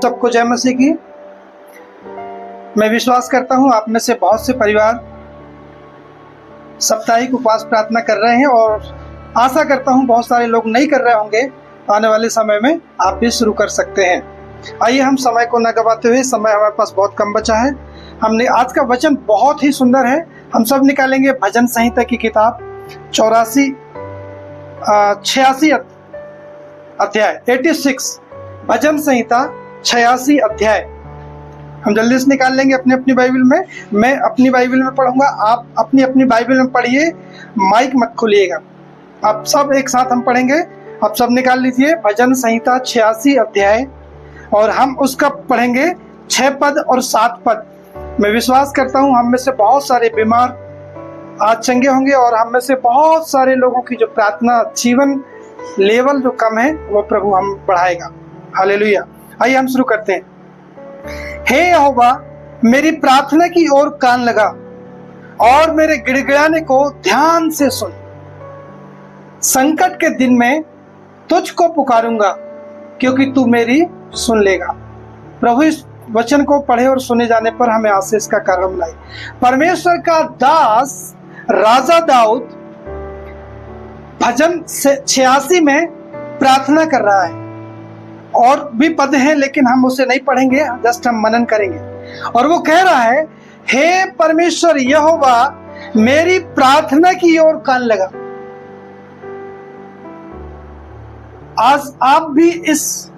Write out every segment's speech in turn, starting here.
सबको जय मसीह की। मैं विश्वास करता हूँ आप में से बहुत से परिवार साप्ताहिक उपवास प्रार्थना कर रहे हैं और आशा करता हूँ बहुत सारे लोग नहीं कर रहे होंगे। आने वाले समय में आप भी शुरू कर सकते हैं। आइए हम समय को न गवाते हुए, समय हमारे पास बहुत कम बचा है। हमने आज का वचन बहुत ही सुंदर है। हम सब निकालेंगे भजन संहिता की किताब 86 अध्याय 86, भजन संहिता 86 अध्याय। हम जल्दी से निकाल लेंगे अपनी अपनी बाइबल में। मैं अपनी बाइबल में पढ़ूंगा, आप अपनी अपनी बाइबल में पढ़िए, माइक मत खोलिएगा। आप सब एक साथ हम पढ़ेंगे। आप सब निकाल लीजिए भजन संहिता 86 अध्याय और हम उसका पढ़ेंगे 6 पद और 7 पद। मैं विश्वास करता हूँ हम में से बहुत सारे बीमार आज चंगे होंगे और हम में से बहुत सारे लोगों की जो प्रार्थना जीवन लेवल जो कम है वो प्रभु हम बढ़ाएगा। हालेलुया। आइए हम शुरू करते हैं। हे यहोवा, मेरी प्रार्थना की ओर कान लगा और मेरे गिड़गिड़ाने को ध्यान से सुन। संकट के दिन में तुझको पुकारूंगा क्योंकि तू मेरी सुन लेगा। प्रभु इस वचन को पढ़े और सुने जाने पर हमें आशीष का कारण मिलाए। परमेश्वर का दास राजा दाऊद भजन 86 में प्रार्थना कर रहा है। और भी पद हैं लेकिन हम उसे नहीं पढ़ेंगे, जस्ट हम मनन करेंगे। और वो कह रहा है, हे परमेश्वर यहोवा, मेरी प्रार्थना की ओर कान लगा। आज आप भी इस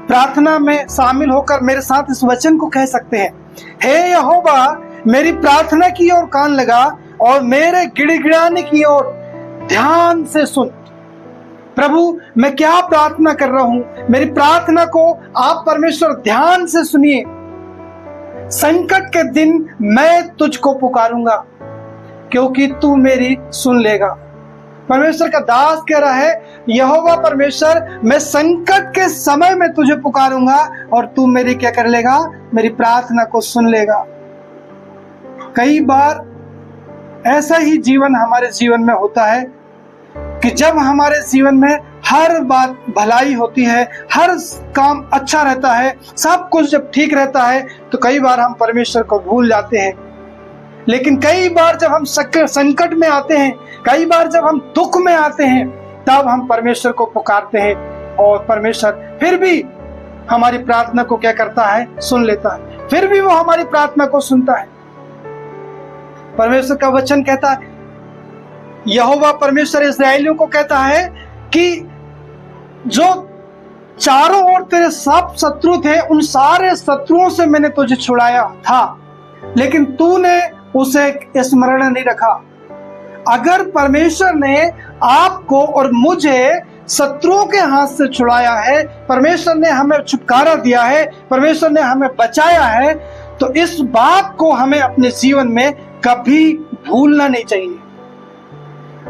प्रार्थना में शामिल होकर मेरे साथ इस वचन को कह सकते हैं। हे यहोवा, मेरी प्रार्थना की ओर कान लगा और मेरे गिड़गिड़ाने की ओर ध्यान से सुन। प्रभु, मैं क्या प्रार्थना कर रहा हूं, मेरी प्रार्थना को आप परमेश्वर ध्यान से सुनिए। संकट के दिन मैं तुझको पुकारूंगा क्योंकि तू मेरी सुन लेगा। परमेश्वर का दास कह रहा है, यहोवा परमेश्वर, मैं संकट के समय में तुझे पुकारूंगा और तू मेरी क्या कर लेगा, मेरी प्रार्थना को सुन लेगा। कई बार ऐसा ही जीवन हमारे जीवन में होता है कि जब हमारे जीवन में हर बात भलाई होती है, हर काम अच्छा रहता है, सब कुछ जब ठीक रहता है, तो कई बार हम परमेश्वर को भूल जाते हैं। लेकिन कई बार जब हम संकट में आते हैं, कई बार जब हम दुख में आते हैं, तब हम परमेश्वर को पुकारते हैं और परमेश्वर फिर भी हमारी प्रार्थना को क्या करता है, सुन लेता है। फिर भी वो हमारी प्रार्थना को सुनता है। परमेश्वर का वचन कहता है, यहोवा परमेश्वर इस्राएलियों को कहता है कि जो चारों ओर तेरे सब शत्रु थे, उन सारे शत्रुओं से मैंने तुझे छुड़ाया था, लेकिन तूने उसे स्मरण नहीं रखा। अगर परमेश्वर ने आपको और मुझे शत्रुओं के हाथ से छुड़ाया है, परमेश्वर ने हमें छुटकारा दिया है, परमेश्वर ने हमें बचाया है, तो इस बात को हमें अपने जीवन में कभी भूलना नहीं चाहिए।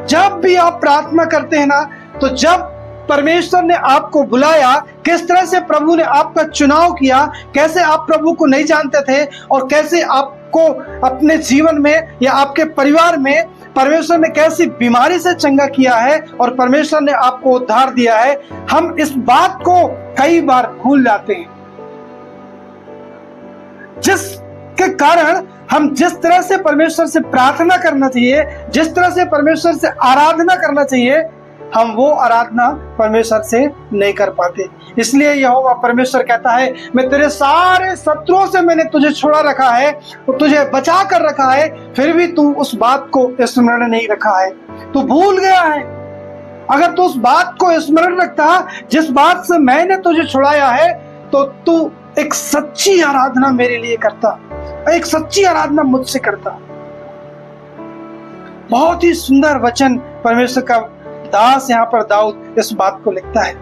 जब भी आप प्रार्थना करते हैं ना, तो जब परमेश्वर ने आपको बुलाया, किस तरह से प्रभु ने आपका चुनाव किया, कैसे आप प्रभु को नहीं जानते थे और कैसे आपको अपने जीवन में या आपके परिवार में परमेश्वर ने कैसी बीमारी से चंगा किया है और परमेश्वर ने आपको उद्धार दिया है, हम इस बात को कई बार भूल जाते हैं। जिसके कारण हम जिस तरह से परमेश्वर से प्रार्थना करना चाहिए, जिस तरह से परमेश्वर से आराधना करना चाहिए, हम वो आराधना परमेश्वर से नहीं कर पाते। इसलिए यहोवा परमेश्वर कहता है, मैं तेरे सारे शत्रुओं से मैंने तुझे छुड़ा रखा है, तुझे बचा कर रखा है, फिर भी तू उस बात को स्मरण नहीं रखा है, तू भूल गया है। अगर तू उस बात को स्मरण रखता जिस बात से मैंने तुझे छुड़ाया है, तो तू एक सच्ची आराधना मेरे लिए करता, एक सच्ची आराधना मुझसे करता। बहुत ही सुंदर वचन परमेश्वर का दास यहाँ पर दाऊद इस बात को लिखता है।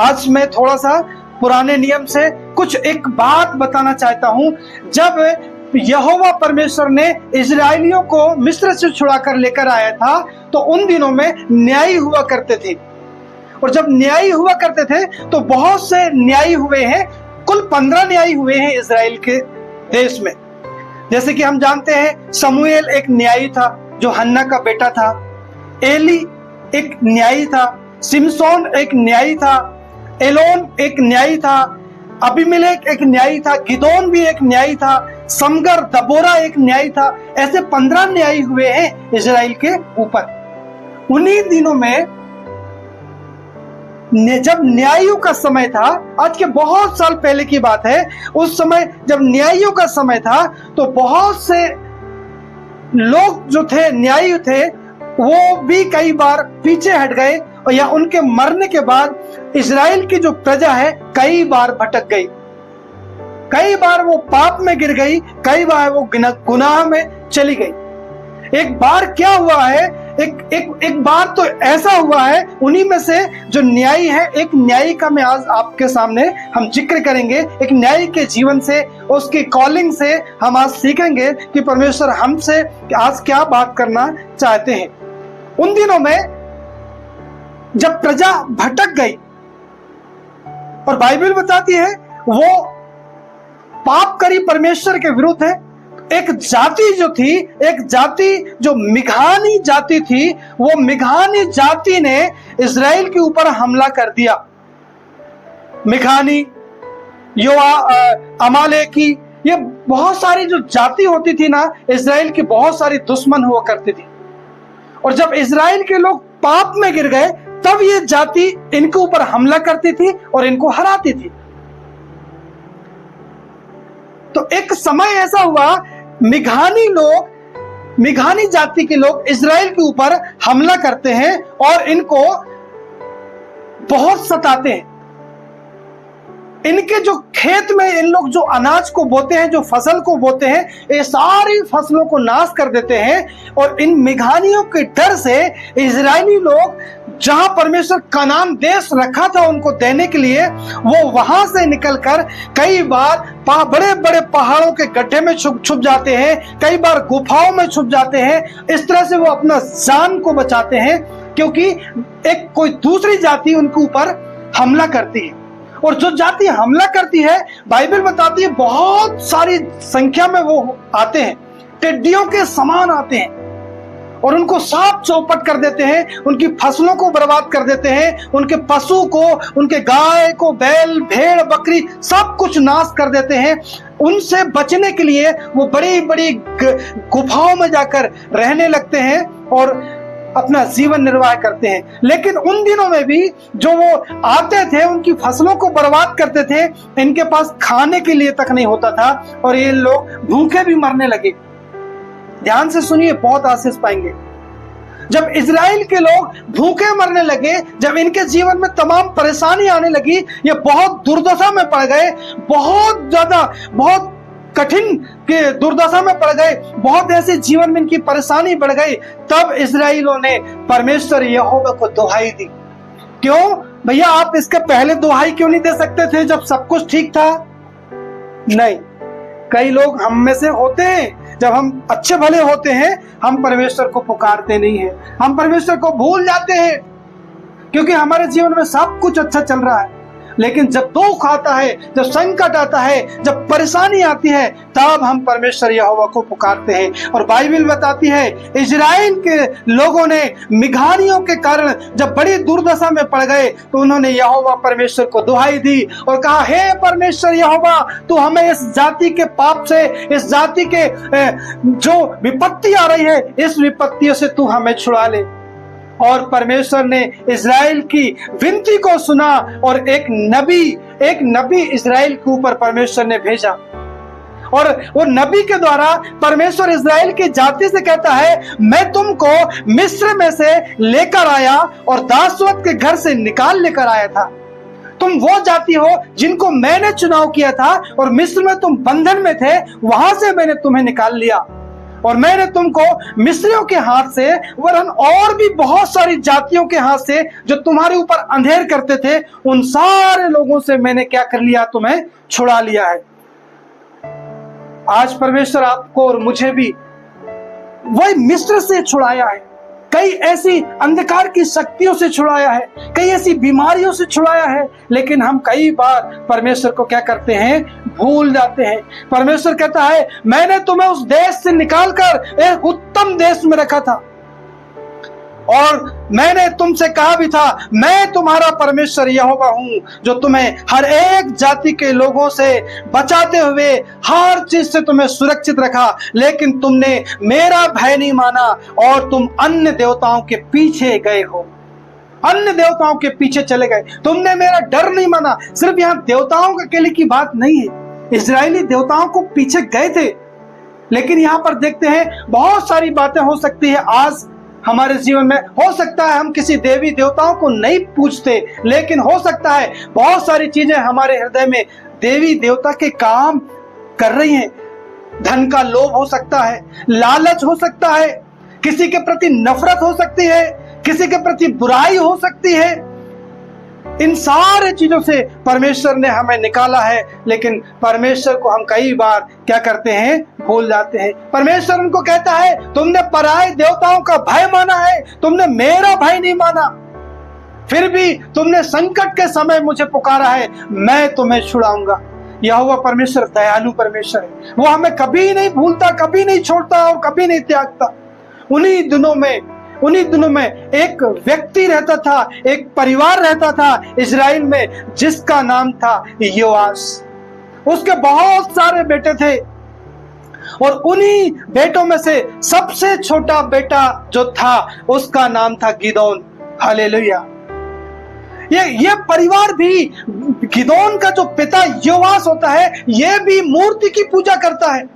आज मैं थोड़ा सा पुराने नियम से कुछ एक बात बताना चाहता हूँ। जब यहोवा परमेश्वर ने इजरायलियों को मिस्र से छुड़ाकर लेकर आया था, तो उन दिनों में न्यायी हुआ करते थे। और जब न्यायी हुआ करते थे तो बहुत से न्यायी हुए हैं, कुल 15 न्यायी हुए हैं इजराइल के देश में। जैसे कि हम जानते हैं, शमूएल एक न्यायी था जो हन्ना का बेटा था, एली एक न्यायी था, सिमसोन एक न्यायी था, एलोन एक न्यायी था, अबीमेलेक एक न्यायी था, गिदोन भी एक न्यायी था, समगर दबोरा एक न्यायी था। ऐसे 15 न्यायी हुए हैं इजराइल के ऊपर। उन्हीं दिनों में जब न्यायियों का समय था, आज के बहुत साल पहले की बात है, उस समय जब न्यायियों का समय था तो बहुत से लोग जो थे, न्यायी थे, वो भी कई बार पीछे हट गए या उनके मरने के बाद इजराइल की जो प्रजा है कई बार भटक गई, कई बार वो पाप में गिर गई, कई बार वो गुनाह में चली गई। एक बार क्या हुआ है, एक बार तो ऐसा हुआ है, उन्हीं में से जो न्यायी है, एक न्यायी का मैं आज आपके सामने हम जिक्र करेंगे। एक न्यायी के जीवन से, उसकी कॉलिंग से हम आज सीखेंगे कि परमेश्वर हमसे आज क्या बात करना चाहते हैं। उन दिनों में जब प्रजा भटक गई और बाइबल बताती है वो पाप करी परमेश्वर के विरुद्ध है, एक जाति जो थी, एक जाति जो मिघानी जाति थी, वो मिघानी जाति ने इजराइल के ऊपर हमला कर दिया। मिघानी, अमालेकी, ये बहुत सारी जो जाति होती थी ना, इजराइल की बहुत सारी दुश्मन हुआ करती थी। और जब इजराइल के लोग पाप में गिर गए तब ये जाति इनके ऊपर हमला करती थी और इनको हराती थी। तो एक समय ऐसा हुआ, मिघानी जाति के लोग इजराइल के ऊपर हमला करते हैं और इनको बहुत सताते हैं। इनके जो खेत में इन लोग जो अनाज को बोते हैं, जो फसल को बोते हैं, ये सारी फसलों को नाश कर देते हैं। और इन मिघानियों के डर से इजरायली लोग जहां परमेश्वर कनान देश रखा था उनको देने के लिए, वो वहां से निकलकर कई बार बड़े बड़े पहाड़ों के गड्ढे में छुप जाते हैं, कई बार गुफाओं में छुप जाते हैं। इस तरह से वो अपना जान को बचाते हैं, क्योंकि एक कोई दूसरी जाति उनके ऊपर हमला करती है। और जो जाति हमला करती है, बाइबल बताती है बहुत सारी संख्या में वो आते हैं, टिड्डियों के समान आते हैं और उनको साफ चौपट कर देते हैं, उनकी फसलों को बर्बाद कर देते हैं, उनके पशु को, उनके गाय को, बैल, भेड़, बकरी सब कुछ नाश कर देते हैं। उनसे बचने के लिए वो बड़ी बड़ी गुफाओं में जाकर रहने लगते हैं और अपना जीवन निर्वाह करते हैं। लेकिन उन दिनों में भी जो वो आते थे, उनकी फसलों को बर्बाद करते थे, इनके पास खाने के लिए तक नहीं होता था और ये लोग भूखे भी मरने लगे। ध्यान से सुनिए, बहुत आशीष पाएंगे। जब इजराइल के लोग भूखे मरने लगे, जब इनके जीवन में तमाम परेशानी आने लगी, ये बहुत दुर्दशा में पड़ गए, बहुत ज्यादा, बहुत कठिन के दुर्दशा में पड़ गए, बहुत ऐसे जीवन में इनकी परेशानी बढ़ गई, तब इजराइलियों ने परमेश्वर यहोवा को दुहाई दी। क्यों भैया, आप इसके पहले दुहाई क्यों नहीं दे सकते थे जब सब कुछ ठीक था? नहीं, कई लोग हम में से होते हैं, जब हम अच्छे भले होते हैं हम परमेश्वर को पुकारते नहीं है, हम परमेश्वर को भूल जाते हैं, क्योंकि हमारे जीवन में सब कुछ अच्छा चल रहा है। लेकिन जब दुख आता है, जब संकट आता है, जब परेशानी आती है, तब हम परमेश्वर यहोवा को पुकारते हैं। और बाइबल बताती है इजराइल के लोगों ने मिघानियों के कारण जब बड़ी दुर्दशा में पड़ गए तो उन्होंने यहोवा परमेश्वर को दुहाई दी और कहा, हे परमेश्वर यहोवा, तू हमें इस जाति के पाप से, इस जाति के जो विपत्ति आ रही है, इस विपत्तियों से तू हमें छुड़ा ले। और परमेश्वर ने इजराइल की विनती को सुना और एक नबी इजराइल के ऊपर परमेश्वर ने भेजा। और वो नबी के द्वारा परमेश्वर इजराइल की जाति से कहता है, मैं तुमको मिस्र में से लेकर आया और दासवत के घर से निकाल लेकर आया था। तुम वो जाति हो जिनको मैंने चुनाव किया था और मिस्र में तुम बंधन में थे, वहां से मैंने तुम्हें निकाल लिया और मैंने तुमको मिस्रियों के हाथ से, वरन और भी बहुत सारी जातियों के हाथ से जो तुम्हारे ऊपर अंधेर करते थे, उन सारे लोगों से मैंने क्या कर लिया, तुम्हें छुड़ा लिया है। आज परमेश्वर आपको और मुझे भी वही मिस्र से छुड़ाया है, कई ऐसी अंधकार की शक्तियों से छुड़ाया है, कई ऐसी बीमारियों से छुड़ाया है। लेकिन हम कई बार परमेश्वर को क्या करते हैं, भूल जाते हैं। परमेश्वर कहता है, मैंने तुम्हें उस देश से निकालकर एक उत्तम देश में रखा था। और मैंने तुमसे कहा भी था, मैं तुम्हारा परमेश्वर यहोवा हूं, जो तुम्हें हर एक जाति के लोगों से बचाते हुए हर चीज से तुम्हें सुरक्षित रखा। लेकिन तुमने मेरा भय नहीं माना और तुम अन्य देवताओं के पीछे गए हो, अन्य देवताओं के पीछे चले गए। तुमने मेरा डर नहीं माना। सिर्फ यहाँ देवताओं के अकेले की बात नहीं है, इजरायली देवताओं को पीछे गए थे। लेकिन यहाँ पर देखते हैं बहुत सारी बातें हो सकती है आज हमारे जीवन में। हो सकता है हम किसी देवी देवताओं को नहीं पूजते, लेकिन हो सकता है बहुत सारी चीजें हमारे हृदय में देवी देवता के काम कर रही हैं। धन का लोभ हो सकता है, लालच हो सकता है, किसी के प्रति नफरत हो सकती है, किसी के प्रति बुराई हो सकती है। इन सारे चीजों से परमेश्वर ने हमें निकाला है, लेकिन परमेश्वर को हम कई बार क्या करते हैं, भूल जाते हैं। परमेश्वर उनको कहता है, तुमने पराये देवताओं का भय माना है, तुमने मेरा भय नहीं माना। फिर भी तुमने संकट के समय मुझे पुकारा है, मैं तुम्हें छुड़ाऊंगा। यहोवा परमेश्वर दयालु परमेश्वर है, वो हमें कभी नहीं भूलता, कभी नहीं छोड़ता और कभी नहीं त्यागता। उन्हीं दिनों में एक व्यक्ति रहता था, एक परिवार रहता था इजराइल में, जिसका नाम था योआश। उसके बहुत सारे बेटे थे और उन्हीं बेटों में से सबसे छोटा बेटा जो था उसका नाम था गिदोन। हालेलुया। ये परिवार भी, गिदोन का जो पिता योआश होता है, ये भी मूर्ति की पूजा करता है,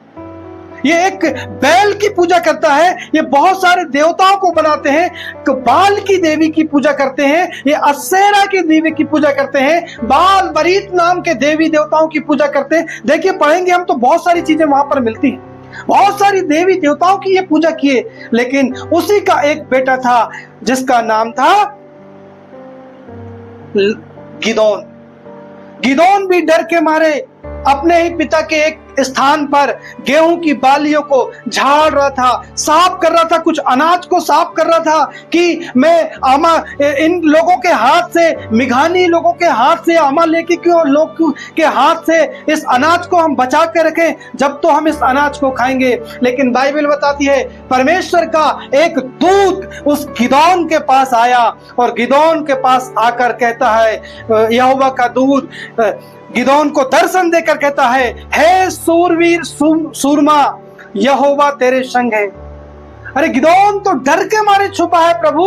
ये एक बैल की पूजा करता है, ये बहुत सारे देवताओं को बनाते हैं, बाल की देवी की पूजा करते हैं, ये असेरा की देवी की पूजा करते हैं, बाल बरीत नाम के देवी देवताओं की पूजा करते हैं। देखिए पढ़ेंगे हम तो बहुत सारी चीजें वहां पर मिलती हैं, बहुत सारी देवी देवताओं की ये पूजा किए। लेकिन उसी का एक बेटा था जिसका नाम था गिदोन। गिदोन भी डर के मारे अपने ही पिता के एक स्थान पर गेहूं की बालियों को झाड़ रहा था, साफ कर रहा था, कुछ अनाज को साफ कर रहा था कि मैं इन लोगों के हाथ से, मिघानी लोगों के हाथ से, अमालेकी लोग के हाथ से इस अनाज को हम बचा के रखें, जब तो हम इस अनाज को खाएंगे। लेकिन बाइबल बताती है परमेश्वर का एक दूत उस गिदोन के पास आया और गिदोन के पास आकर कहता है, यहोवा का दूत गिदोन को दर्शन देकर कहता है, हे सूरवीर सूरमा, यहोवा तेरे संग है। अरे गिदोन तो डर के मारे छुपा है प्रभु,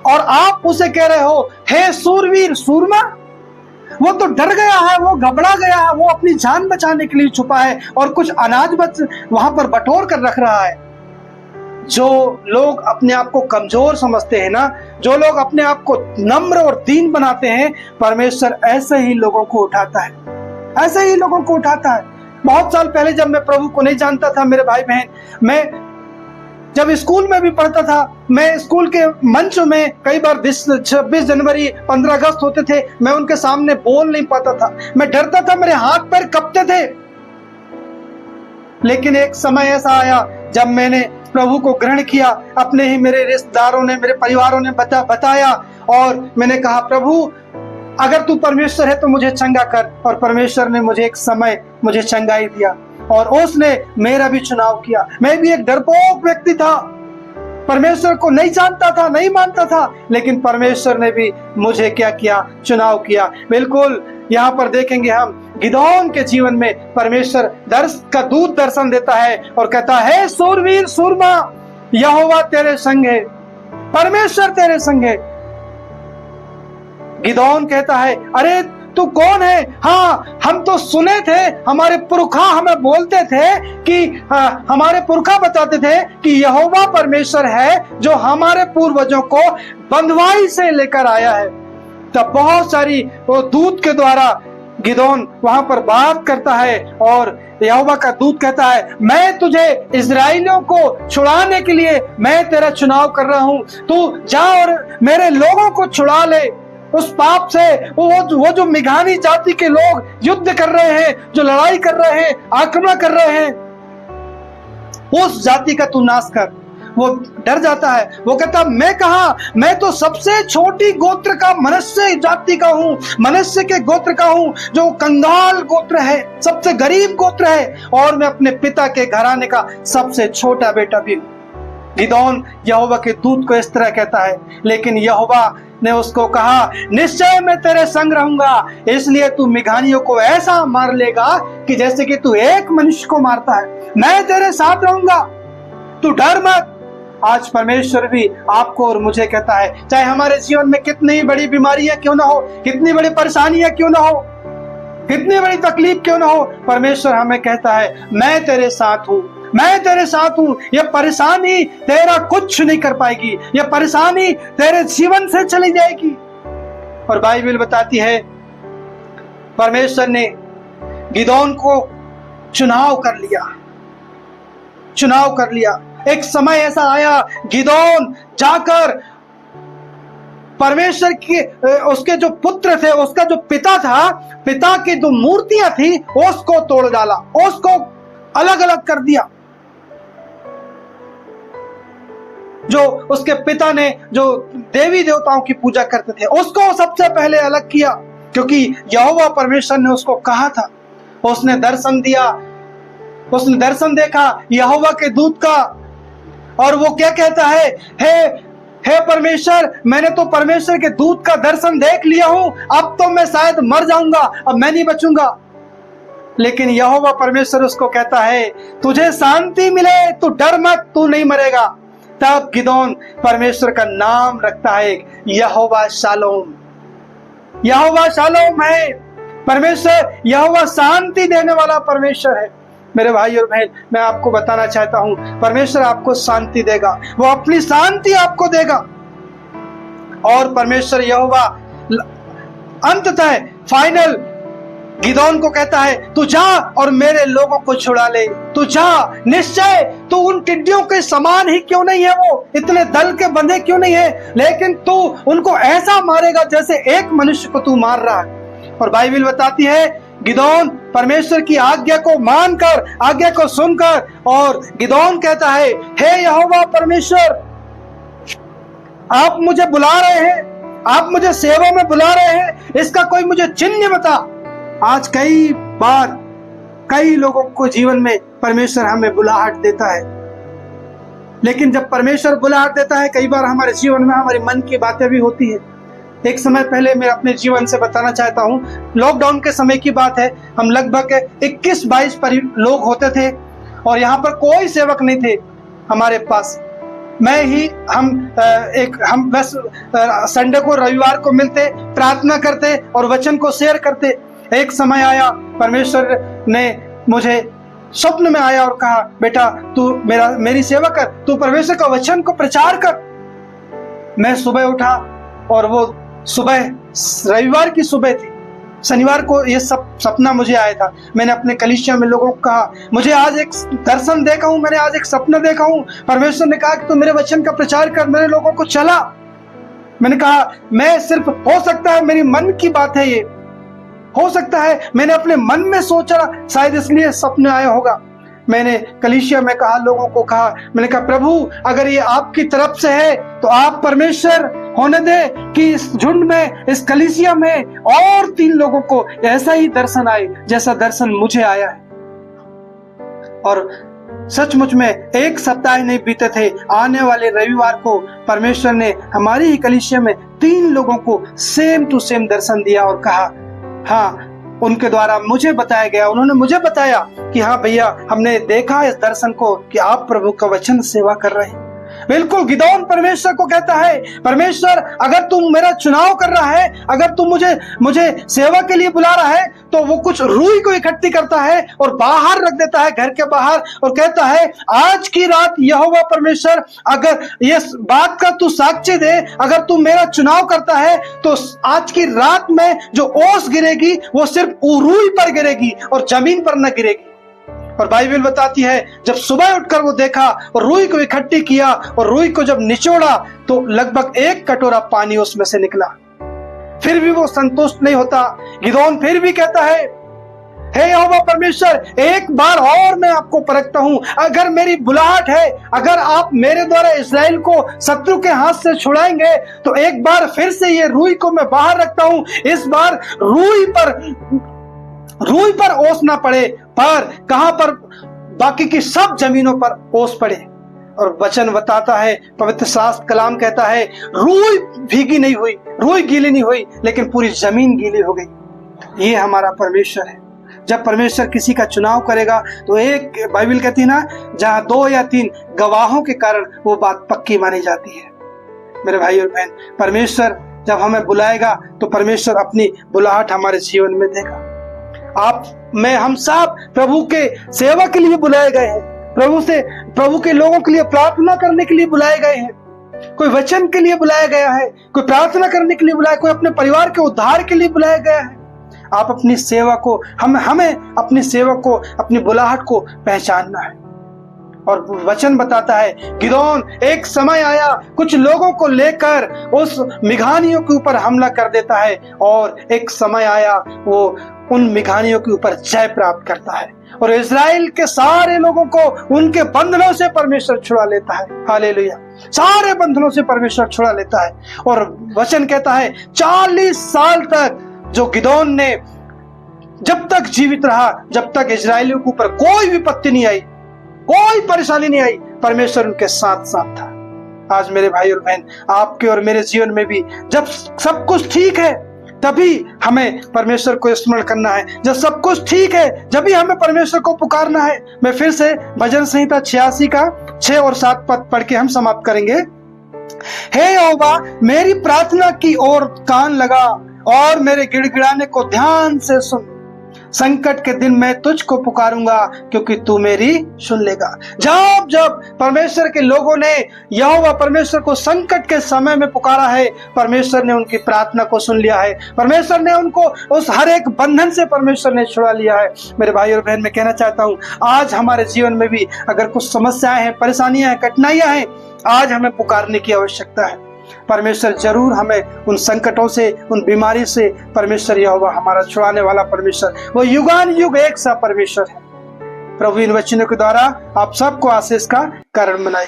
और आप उसे कह रहे हो हे सूरवीर सूरमा। वो तो डर गया है, वो घबरा गया है, वो अपनी जान बचाने के लिए छुपा है और कुछ अनाज वहां पर बटोर कर रख रहा है। जो लोग अपने आप को कमजोर समझते हैं ना, जो लोग अपने आप को नम्र और दीन बनाते हैं, परमेश्वर ऐसे ही लोगों को उठाता है, ऐसे ही लोगों को उठाता है। बहुत साल पहले जब मैं प्रभु को नहीं जानता था मेरे भाई बहन, मैं जब स्कूल में भी पढ़ता था, मैं स्कूल के मंच में कई बार 26 जनवरी 15 अगस्त होते थे, मैं उनके सामने बोल नहीं पाता था, मैं डरता था, मेरे हाथ पैर कांपते थे। लेकिन एक समय ऐसा आया जब मैंने प्रभु को ग्रहण किया, अपने ही मेरे रिश्तेदारों ने, मेरे परिवारों ने बताया और मैंने कहा, प्रभु अगर तू परमेश्वर है तो मुझे चंगा कर। और परमेश्वर ने मुझे एक समय मुझे चंगाई दिया और उसने मेरा भी चुनाव किया। मैं भी एक डरपोक व्यक्ति था, परमेश्वर को नहीं जानता था, नहीं मानता था, लेकिन परमेश्वर ने भी मुझे क्या किया, चुनाव किया। बिल्कुल यहाँ पर देखेंगे हम गिदोन के जीवन में परमेश्वर का दूत दर्शन देता है और कहता है, सूरवीर सूरमा, यहोवा तेरे संग है, परमेश्वर तेरे संग है। गिदोन कहता है, अरे तू कौन है? हाँ, हम तो सुने थे, हमारे पुरखा हमें बोलते थे कि हमारे पुरखा बताते थे कि यहोवा परमेश्वर है जो हमारे पूर्वजों को बंधुआई से लेकर आया है। तब बहुत सारी वो दूत के द्वारा गिदोन वहां पर बात करता है और यहोवा का दूत कहता है, मैं तुझे इजराइलियों को छुड़ाने के लिए मैं तेरा चुनाव कर रहा हूं, तू जा और मेरे लोगों को छुड़ा ले उस पाप से। वो जो मिघानी जाति के लोग युद्ध कर रहे हैं, जो लड़ाई कर रहे हैं, आक्रमण कर रहे हैं, उस जाति का तू नाश कर। वो डर जाता है, वो कहता, मैं कहा, मैं तो सबसे छोटी गोत्र का मनुष्य जाति का हूँ, मनुष्य के गोत्र का हूँ, जो कंगाल गोत्र है, सबसे गरीब गोत्र है, और मैं अपने पिता के घराने का सबसे छोटा बेटा भी हूँ। गिदोन यहोवा के दूत को इस तरह कहता है, लेकिन यहोवा ने उसको कहा, निश्चय मैं तेरे संग रहूंगा, इसलिए तू मिघानियों को ऐसा मार लेगा कि जैसे कि तू एक मनुष्य को मारता है। मैं तेरे साथ रहूंगा, तू डर मत। आज परमेश्वर भी आपको और मुझे कहता है, चाहे हमारे जीवन में कितनी बड़ी बीमारियां क्यों ना हो, कितनी बड़ी परेशानियां क्यों ना हो, कितनी बड़ी तकलीफ क्यों ना हो, परमेश्वर हमें कहता है, मैं तेरे साथ हूं, मैं तेरे साथ हूं। यह परेशानी तेरा कुछ नहीं कर पाएगी, यह परेशानी तेरे जीवन से चली जाएगी। और बाइबल बताती है परमेश्वर ने गिदोन को चुनाव कर लिया। एक समय ऐसा आया, गिदोन जाकर परमेश्वर के उसके जो पुत्र थे, उसका जो पिता था, पिता की जो मूर्तियां थी उसको तोड़ डाला, उसको अलग अलग कर दिया। जो उसके पिता ने जो देवी देवताओं की पूजा करते थे उसको सबसे पहले अलग किया, क्योंकि यहोवा परमेश्वर ने उसको कहा था। उसने दर्शन दिया, उसने दर्शन देखा यहोवा के दूत का, और वो क्या कहता है, हे परमेश्वर, मैंने तो परमेश्वर के दूत का दर्शन देख लिया हूं, अब तो मैं शायद मर जाऊंगा, अब मैं नहीं बचूंगा। लेकिन यहोवा परमेश्वर उसको कहता है, तुझे शांति मिले, तू डर मत, तू नहीं मरेगा। तब गिदोन परमेश्वर का नाम रखता है, यहोवा शालोम। यहोवा शालोम है परमेश्वर, यहोवा शांति देने वाला परमेश्वर है। मेरे भाई और बहन, मैं आपको बताना चाहता हूं, परमेश्वर आपको शांति देगा, वो अपनी शांति आपको देगा। और परमेश्वर यहोवा अंततः फाइनल गिदोन को कहता है, तू जा और मेरे लोगों को छुड़ा ले, तू जा, निश्चय तू उन टिड्डियों के समान ही क्यों नहीं है, वो इतने दल के बंधे क्यों नहीं है, लेकिन तू उनको ऐसा मारेगा जैसे एक मनुष्य को तू मार रहा है। और बाइबल बताती है गिदोन परमेश्वर की आज्ञा को मानकर, आज्ञा को सुनकर, और गिदोन कहता है, हे यहोवा परमेश्वर, आप मुझे बुला रहे हैं, आप मुझे सेवा में बुला रहे हैं, इसका कोई मुझे चिन्ह बता। आज कई बार कई लोगों को जीवन में परमेश्वर हमें बुलाहट देता है, लेकिन जब परमेश्वर बुलाहट देता है, कई बार हमारे जीवन में हमारे मन की बातें भी होती है। एक समय पहले मैं अपने जीवन से बताना चाहता हूँ, लॉकडाउन के समय की बात है। हम लगभग 21-22 लोग होते थे और यहाँ पर कोई सेवक नहीं थे हमारे पास। मैं ही हम बस संडे को, रविवार को मिलते, प्रार्थना करते और वचन को शेयर करते। एक समय आया, परमेश्वर ने मुझे स्वप्न में आया और कहा, बेटा तू मेरी सेवा कर, तू परमेश्वर का वचन को प्रचार कर। मैं सुबह उठा और वो सुबह रविवार की सुबह थी, शनिवार को ये सब सपना मुझे आया था। मैंने अपने कलीसिया में लोगों को कहा, मुझे आज एक दर्शन देखा हूं, मैंने आज एक सपना देखा हूं, परमेश्वर ने कहा कि तू मेरे वचन का प्रचार कर। मैंने लोगों को चला, मैंने कहा, मैं सिर्फ, हो सकता है मेरी मन की बात है, ये हो सकता है मैंने अपने मन में सोचा, शायद इसलिए सपने आया होगा। मैंने कलीसिया में कहा, लोगों को कहा, मैंने कहा, प्रभु अगर ये आपकी तरफ से है तो आप परमेश्वर होने दे कि इस झुंड में, इस कलीसिया में और 3 लोगों को ऐसा ही दर्शन आए जैसा दर्शन मुझे आया है। और सचमुच में एक सप्ताह नहीं बीते थे, आने वाले रविवार को परमेश्वर ने हमारी ही कलीसिया में 3 लोगों को सेम टू सेम दर्शन दिया और कहा, हाँ, उनके द्वारा मुझे बताया गया, उन्होंने मुझे बताया कि हाँ भैया, हमने देखा इस दर्शन को कि आप प्रभु का वचन सेवा कर रहे हैं। बिल्कुल गिदोन परमेश्वर को कहता है, परमेश्वर अगर तुम मेरा चुनाव कर रहा है, अगर तुम मुझे सेवा के लिए बुला रहा है, तो वो कुछ रूई को इकट्ठी करता है और बाहर रख देता है, घर के बाहर, और कहता है, आज की रात यहोवा परमेश्वर अगर ये बात का तू साक्षी दे, अगर तू मेरा चुनाव करता है तो आज की रात में जो ओस गिरेगी वो सिर्फ रूई पर गिरेगी और जमीन पर न गिरेगी। और बाइबल बताती है, जब सुबह उठकर वो देखा और रूई को इकट्ठी किया और रूई को जब निचोड़ा तो लगभग 1 कटोरा पानी उसमें से निकला। फिर भी वो संतुष्ट नहीं होता। गिदोन फिर भी कहता है, हे यहोवा परमेश्वर, एक बार और मैं आपको परखता हूं, अगर मेरी बुलाहट है, अगर आप मेरे द्वारा इस्राएल को शत्रु के हाथ से छुड़ाएंगे तो एक बार फिर से ये रूई को मैं बाहर रखता हूं। इस बार रूई पर ओस ना पड़े, पर कहां पर, बाकी की सब जमीनों पर ओस पड़े। और वचन बताता है, पवित्र शास्त्र कलाम कहता है, रूई भीगी नहीं हुई, रूई गीली नहीं हुई, लेकिन पूरी जमीन गीली हो गई। ये हमारा परमेश्वर है। जब परमेश्वर किसी का चुनाव करेगा तो एक बाइबल कहती है ना, जहां 2 या 3 गवाहों के कारण वो बात पक्की मानी जाती है। मेरे भाई और बहन, परमेश्वर जब हमें बुलाएगा तो परमेश्वर अपनी बुलाहट हमारे जीवन में देगा। हम सब प्रभु के सेवा के लिए बुलाए गए हैं, प्रभु के लोगों के लिए प्रार्थना करने के लिए बुलाए गए हैं। कोई वचन के लिए बुलाया गया है, कोई प्रार्थना करने के लिए बुलाया, कोई अपने परिवार के उद्धार के लिए बुलाया गया है। आप अपनी सेवा को, हमें अपनी सेवा को, अपनी बुलाहट को पहचानना है। और वचन बताता है, गिदोन एक समय आया, कुछ लोगों को लेकर उस मिघानियों के ऊपर हमला कर देता है, और एक समय आया वो उन मिघानियों के ऊपर जय प्राप्त करता है, और इज़राइल के सारे लोगों को उनके बंधनों से परमेश्वर छुड़ा लेता है। हालेलुया, सारे बंधनों से परमेश्वर छुड़ा लेता है। और वचन कहता है 40 साल तक जो गिदोन ने जब तक जीवित रहा, जब तक इज़राइलियों के ऊपर कोई विपत्ति नहीं आई, कोई परेशानी नहीं आई, परमेश्वर उनके साथ साथ था। आज मेरे भाई और बहन, आपके और मेरे जीवन में भी जब सब कुछ ठीक है तभी हमें परमेश्वर को स्मरण करना है। जब सब कुछ ठीक है जब भी हमें परमेश्वर को पुकारना है। मैं फिर से भजन संहिता 86 का 6 और 7 पद पढ़ के हम समाप्त करेंगे। हे यहोवा, मेरी प्रार्थना की ओर कान लगा और मेरे गिड़गिड़ाने को ध्यान से सुन। संकट के दिन मैं तुझको पुकारूंगा, क्योंकि तू मेरी सुन लेगा। जब परमेश्वर के लोगों ने यहोवा परमेश्वर को संकट के समय में पुकारा है, परमेश्वर ने उनकी प्रार्थना को सुन लिया है। परमेश्वर ने उनको उस हर एक बंधन से परमेश्वर ने छुड़ा लिया है। मेरे भाई और बहन, मैं कहना चाहता हूँ, आज हमारे जीवन में भी अगर कुछ समस्याएं हैं, परेशानियां हैं, कठिनाइयां हैं, आज हमें पुकारने की आवश्यकता है। परमेश्वर जरूर हमें उन संकटों से, उन बीमारी से, परमेश्वर यहोवा हमारा छुड़ाने वाला परमेश्वर, वो युगान युग एक सा परमेश्वर है। प्रभु इन वचनों के द्वारा आप सबको आशीष का कारण बनाए।